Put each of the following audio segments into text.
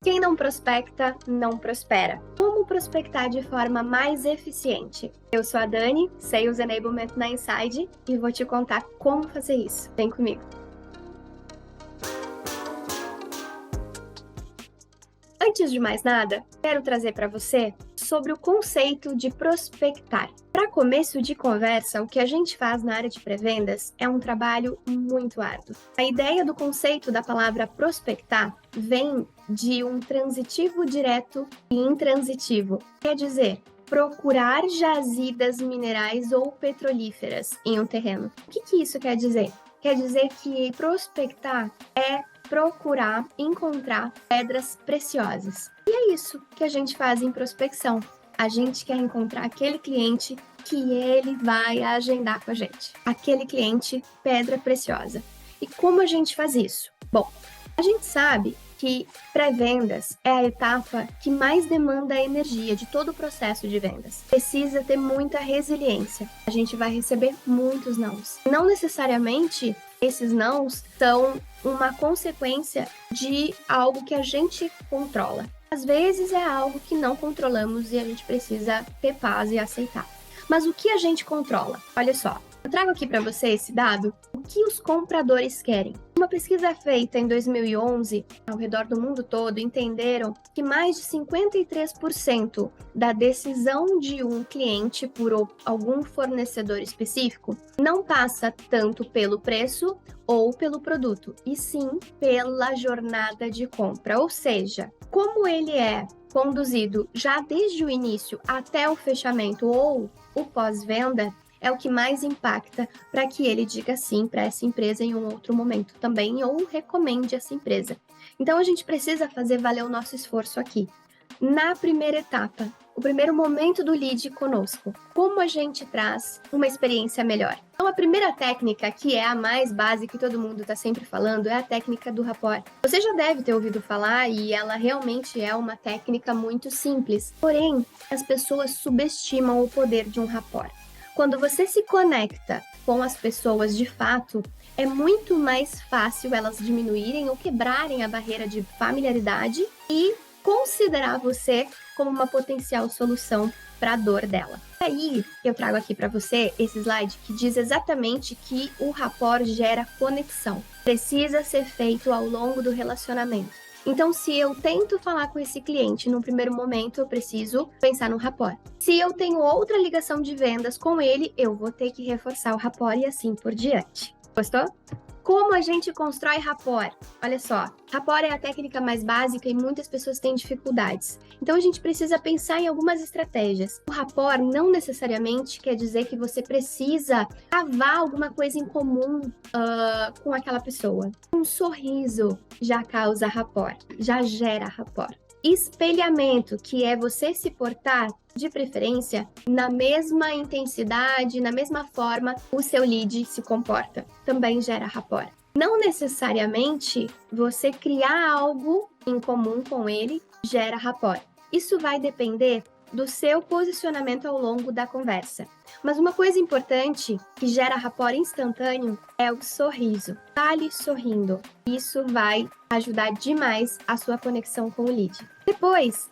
Quem não prospecta, não prospera. Como prospectar de forma mais eficiente? Eu sou a Dani, Sales Enablement na Inside, e vou te contar como fazer isso. Vem comigo. Antes de mais nada, quero trazer para você sobre o conceito de prospectar. Para começo de conversa, o que a gente faz na área de pré-vendas é um trabalho muito árduo. A ideia do conceito da palavra prospectar vem de um transitivo direto e intransitivo. Quer dizer, procurar jazidas minerais ou petrolíferas em um terreno. O que isso quer dizer? Quer dizer que prospectar é procurar encontrar pedras preciosas. E é isso que a gente faz em prospecção. A gente quer encontrar aquele cliente que ele vai agendar com a gente. Aquele cliente pedra preciosa. E como a gente faz isso? Bom, a gente sabe que pré-vendas é a etapa que mais demanda a energia de todo o processo de vendas. Precisa ter muita resiliência. A gente vai receber muitos nãos. Não necessariamente esses nãos são uma consequência de algo que a gente controla. Às vezes é algo que não controlamos e a gente precisa ter paz e aceitar. Mas o que a gente controla? Olha só, eu trago aqui para você esse dado, o que os compradores querem. Uma pesquisa feita em 2011, ao redor do mundo todo, entenderam que mais de 53% da decisão de um cliente por algum fornecedor específico não passa tanto pelo preço ou pelo produto, e sim pela jornada de compra. Ou seja, como ele é conduzido já desde o início até o fechamento ou o pós-venda, é o que mais impacta para que ele diga sim para essa empresa em um outro momento também ou recomende essa empresa. Então a gente precisa fazer valer o nosso esforço aqui. Na primeira etapa, o primeiro momento do lead conosco, como a gente traz uma experiência melhor? Então, a primeira técnica, que é a mais básica e todo mundo está sempre falando, é a técnica do rapport. Você já deve ter ouvido falar e ela realmente é uma técnica muito simples. Porém, as pessoas subestimam o poder de um rapport. Quando você se conecta com as pessoas de fato, é muito mais fácil elas diminuírem ou quebrarem a barreira de familiaridade e considerar você como uma potencial solução para a dor dela. E aí, eu trago aqui para você esse slide que diz exatamente que o rapport gera conexão. Precisa ser feito ao longo do relacionamento. Então, se eu tento falar com esse cliente no primeiro momento, eu preciso pensar no rapport. Se eu tenho outra ligação de vendas com ele, eu vou ter que reforçar o rapport e assim por diante. Gostou? Como a gente constrói rapport? Olha só, rapport é a técnica mais básica e muitas pessoas têm dificuldades. Então a gente precisa pensar em algumas estratégias. O rapport não necessariamente quer dizer que você precisa cavar alguma coisa em comum com aquela pessoa. Um sorriso já causa rapport, já gera rapport. Espelhamento, que é você se portar, de preferência, na mesma intensidade, na mesma forma o seu lead se comporta, também gera rapport. Não necessariamente você criar algo em comum com ele gera rapport. Isso vai depender do seu posicionamento ao longo da conversa. Mas uma coisa importante que gera rapport instantâneo é o sorriso. Fale sorrindo. Isso vai ajudar demais a sua conexão com o lead. Depois,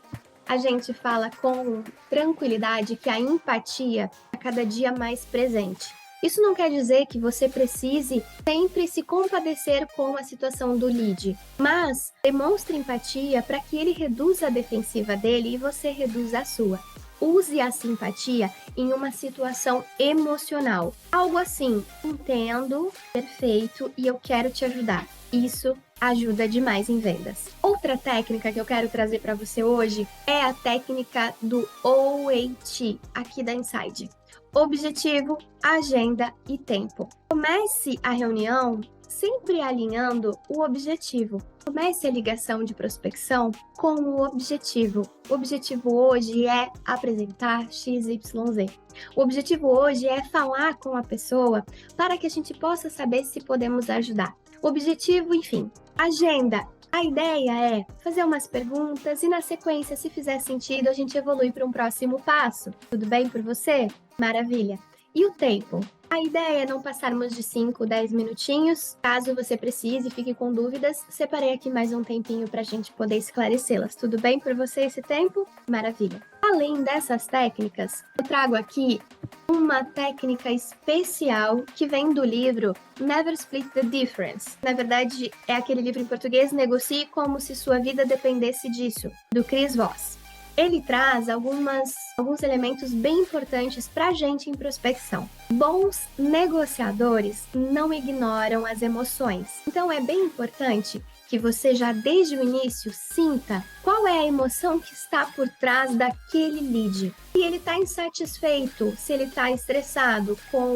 a gente fala com tranquilidade que a empatia é cada dia mais presente. Isso não quer dizer que você precise sempre se compadecer com a situação do lead, mas demonstre empatia para que ele reduza a defensiva dele e você reduza a sua. Use a simpatia em uma situação emocional. Algo assim, entendo, perfeito e eu quero te ajudar. Isso ajuda demais em vendas. Outra técnica que eu quero trazer para você hoje é a técnica do OAT, aqui da Inside. Objetivo, agenda e tempo. Comece a reunião sempre alinhando o objetivo. Comece a ligação de prospecção com o objetivo. O objetivo hoje é apresentar XYZ. O objetivo hoje é falar com a pessoa para que a gente possa saber se podemos ajudar. O objetivo, enfim, agenda. A ideia é fazer umas perguntas e, na sequência, se fizer sentido, a gente evolui para um próximo passo. Tudo bem por você? Maravilha! E o tempo? A ideia é não passarmos de 5, 10 minutinhos. Caso você precise e fique com dúvidas, separei aqui mais um tempinho para a gente poder esclarecê-las. Tudo bem para você esse tempo? Maravilha! Além dessas técnicas, eu trago aqui uma técnica especial que vem do livro Never Split the Difference. Na verdade, é aquele livro em português, Negocie como se sua vida dependesse disso, do Chris Voss. Ele traz alguns elementos bem importantes para a gente em prospecção. Bons negociadores não ignoram as emoções. Então, é bem importante que você já desde o início sinta qual é a emoção que está por trás daquele lead. Se ele está insatisfeito, se ele está estressado com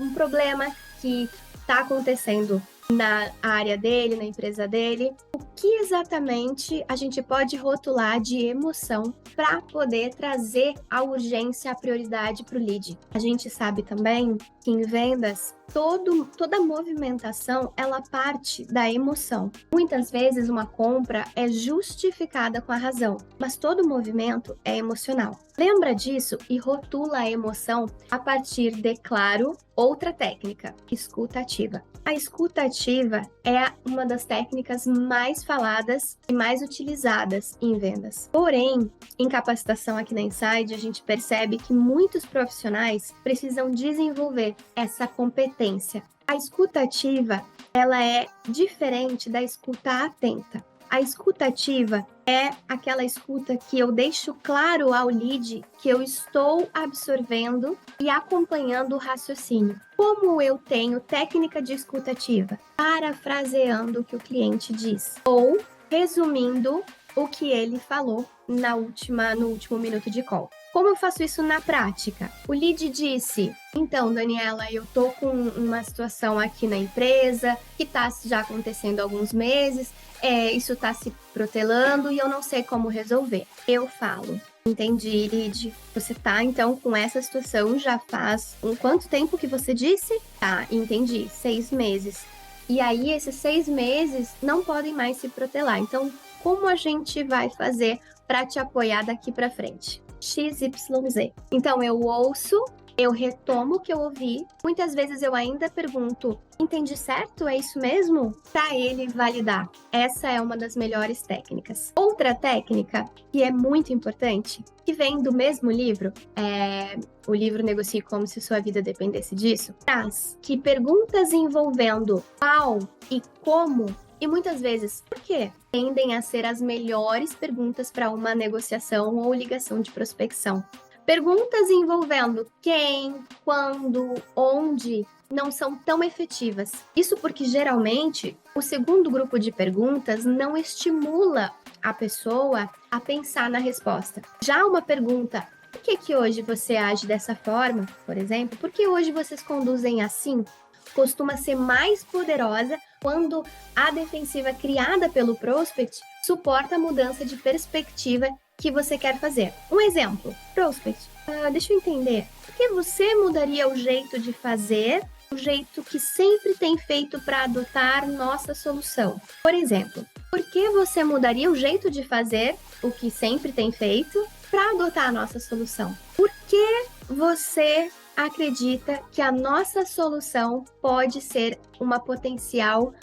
um problema que está acontecendo na área dele, na empresa dele, o que exatamente a gente pode rotular de emoção para poder trazer a urgência, a prioridade para o lead. A gente sabe também que em vendas, toda movimentação, ela parte da emoção. Muitas vezes uma compra é justificada com a razão, mas todo movimento é emocional. Lembra disso e rotula a emoção a partir de, claro, outra técnica, escuta ativa. A escuta ativa é uma das técnicas mais faladas e mais utilizadas em vendas. Porém, em capacitação aqui na Inside, a gente percebe que muitos profissionais precisam desenvolver essa competência. A escuta ativa, ela é diferente da escuta atenta. A escuta ativa é aquela escuta que eu deixo claro ao lead que eu estou absorvendo e acompanhando o raciocínio. Como eu tenho técnica de escuta ativa? Parafraseando o que o cliente diz ou resumindo o que ele falou no último minuto de call. Como eu faço isso na prática? O lead disse, então, Daniela, eu tô com uma situação aqui na empresa que tá já acontecendo há alguns meses, isso tá se protelando e eu não sei como resolver. Eu falo, entendi, lead, você tá então com essa situação já faz quanto tempo que você disse? Tá, entendi, 6 meses. E aí esses 6 meses não podem mais se protelar, então como a gente vai fazer para te apoiar daqui para frente? XYZ. Então eu ouço, eu retomo o que eu ouvi. Muitas vezes eu ainda pergunto: entendi certo? É isso mesmo? Para ele validar. Essa é uma das melhores técnicas. Outra técnica que é muito importante, que vem do mesmo livro, o livro Negocie como se sua vida dependesse disso, traz que perguntas envolvendo qual e como, e muitas vezes por quê, tendem a ser as melhores perguntas para uma negociação ou ligação de prospecção. Perguntas envolvendo quem, quando, onde não são tão efetivas. Isso porque geralmente o segundo grupo de perguntas não estimula a pessoa a pensar na resposta. Já uma pergunta: por que hoje você age dessa forma, por exemplo? Por que hoje vocês conduzem assim? Costuma ser mais poderosa quando a defensiva criada pelo prospect suporta a mudança de perspectiva que você quer fazer. Um exemplo, prospect, deixa eu entender, por que você mudaria o jeito de fazer, o jeito que sempre tem feito para adotar nossa solução? Por exemplo, por que você mudaria o jeito de fazer, o que sempre tem feito, para adotar a nossa solução? Por que você acredita que a nossa solução pode ser uma potencial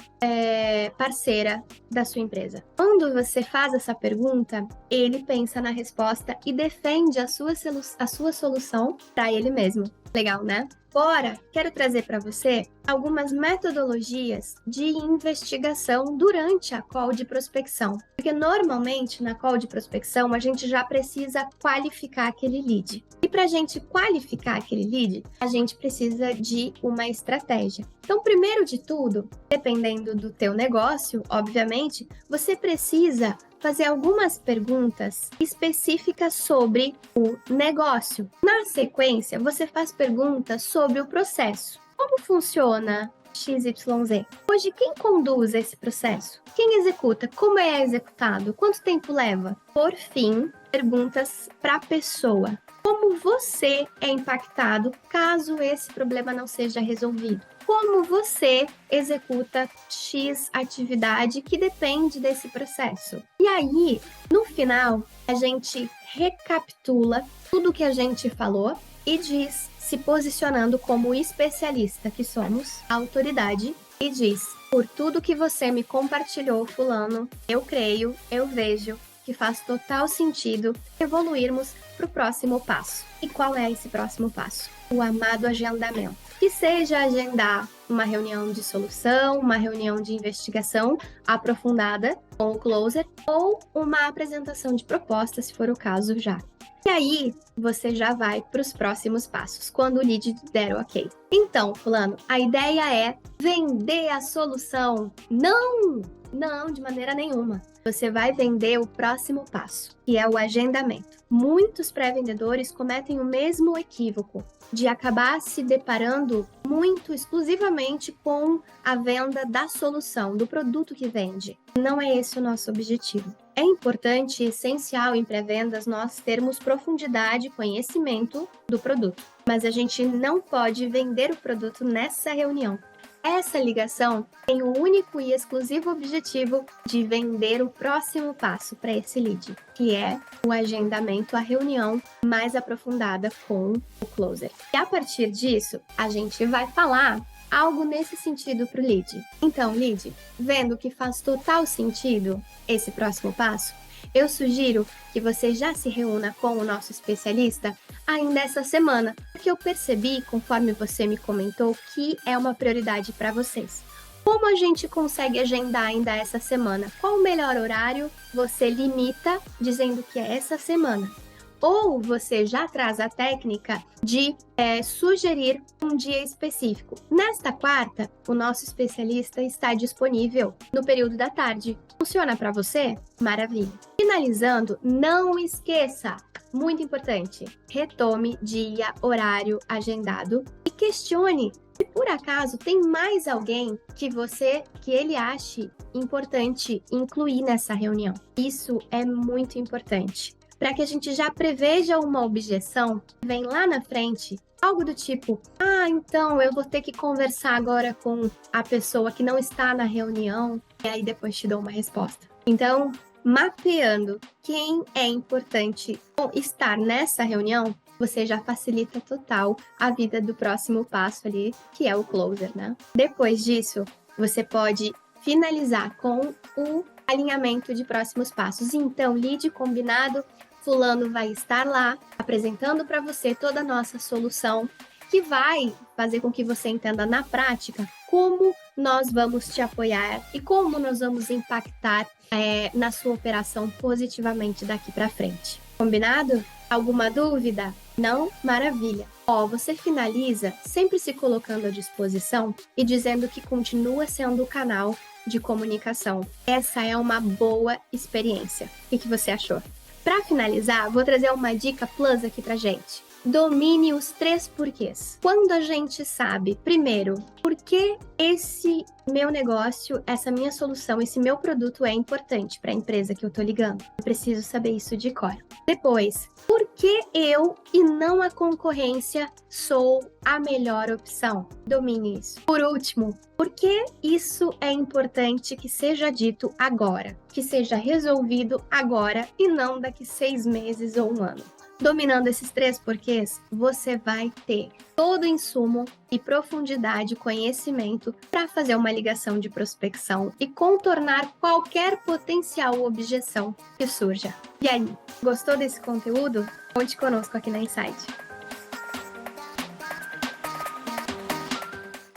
parceira da sua empresa? Quando você faz essa pergunta, ele pensa na resposta e defende a sua solução para ele mesmo. Legal, né? Agora, quero trazer para você algumas metodologias de investigação durante a call de prospecção. Porque normalmente na call de prospecção a gente já precisa qualificar aquele lead. E para a gente qualificar aquele lead, a gente precisa de uma estratégia. Então, primeiro de tudo, dependendo do teu negócio, obviamente, você precisa fazer algumas perguntas específicas sobre o negócio. Na sequência, você faz perguntas sobre o processo. Como funciona XYZ? Hoje, quem conduz esse processo? Quem executa? Como é executado? Quanto tempo leva? Por fim, perguntas para a pessoa. Como você é impactado caso esse problema não seja resolvido? Como você executa X atividade que depende desse processo? E aí, no final, a gente recapitula tudo que a gente falou e diz, se posicionando como o especialista que somos, a autoridade, e diz: por tudo que você me compartilhou, fulano, eu creio, eu vejo que faz total sentido evoluirmos para o próximo passo. E qual é esse próximo passo? O amado agendamento. Que seja agendar uma reunião de solução, uma reunião de investigação aprofundada com o closer ou uma apresentação de proposta, se for o caso já. E aí, você já vai para os próximos passos, quando o lead der o ok. Então, fulano, a ideia é vender a solução. Não! Não, de maneira nenhuma. Você vai vender o próximo passo, que é o agendamento. Muitos pré-vendedores cometem o mesmo equívoco de acabar se deparando muito exclusivamente com a venda da solução, do produto que vende. Não é esse o nosso objetivo. É importante e essencial em pré-vendas nós termos profundidade e conhecimento do produto, mas a gente não pode vender o produto nessa reunião. Essa ligação tem o único e exclusivo objetivo de vender o próximo passo para esse lead, que é o agendamento, a reunião mais aprofundada com o closer. E a partir disso, a gente vai falar algo nesse sentido para o lead. Então, lead, vendo que faz total sentido esse próximo passo, eu sugiro que você já se reúna com o nosso especialista ainda essa semana, porque eu percebi, conforme você me comentou, que é uma prioridade para vocês. Como a gente consegue agendar ainda essa semana? Qual o melhor horário? Você limita dizendo que é essa semana. Ou você já traz a técnica de sugerir um dia específico. Nesta quarta, o nosso especialista está disponível no período da tarde. Funciona para você? Maravilha! Finalizando, não esqueça, muito importante, retome dia, horário agendado e questione se por acaso tem mais alguém que ele ache importante incluir nessa reunião. Isso é muito importante, para que a gente já preveja uma objeção que vem lá na frente, algo do tipo: então eu vou ter que conversar agora com a pessoa que não está na reunião, e aí depois te dou uma resposta. Então, mapeando quem é importante estar nessa reunião, você já facilita total a vida do próximo passo ali, que é o closer, né? Depois disso, você pode finalizar com o alinhamento de próximos passos. Então, lead combinado, fulano vai estar lá apresentando para você toda a nossa solução, que vai fazer com que você entenda na prática como nós vamos te apoiar e como nós vamos impactar na sua operação positivamente daqui para frente. Combinado? Alguma dúvida? Não? Maravilha! Você finaliza sempre se colocando à disposição e dizendo que continua sendo o canal de comunicação. Essa é uma boa experiência. O que você achou? Para finalizar, vou trazer uma dica plus aqui pra gente. Domine os 3 porquês. Quando a gente sabe, primeiro, por que esse meu negócio, essa minha solução, esse meu produto é importante para a empresa que eu tô ligando, eu preciso saber isso de cor. Depois, por que eu e não a concorrência sou a melhor opção? Domine isso. Por último, por que isso é importante que seja dito agora, que seja resolvido agora e não daqui 6 meses ou 1 ano? Dominando esses 3 porquês, você vai ter todo o insumo e profundidade, conhecimento para fazer uma ligação de prospecção e contornar qualquer potencial objeção que surja. E aí, gostou desse conteúdo? Conte conosco aqui na Insight.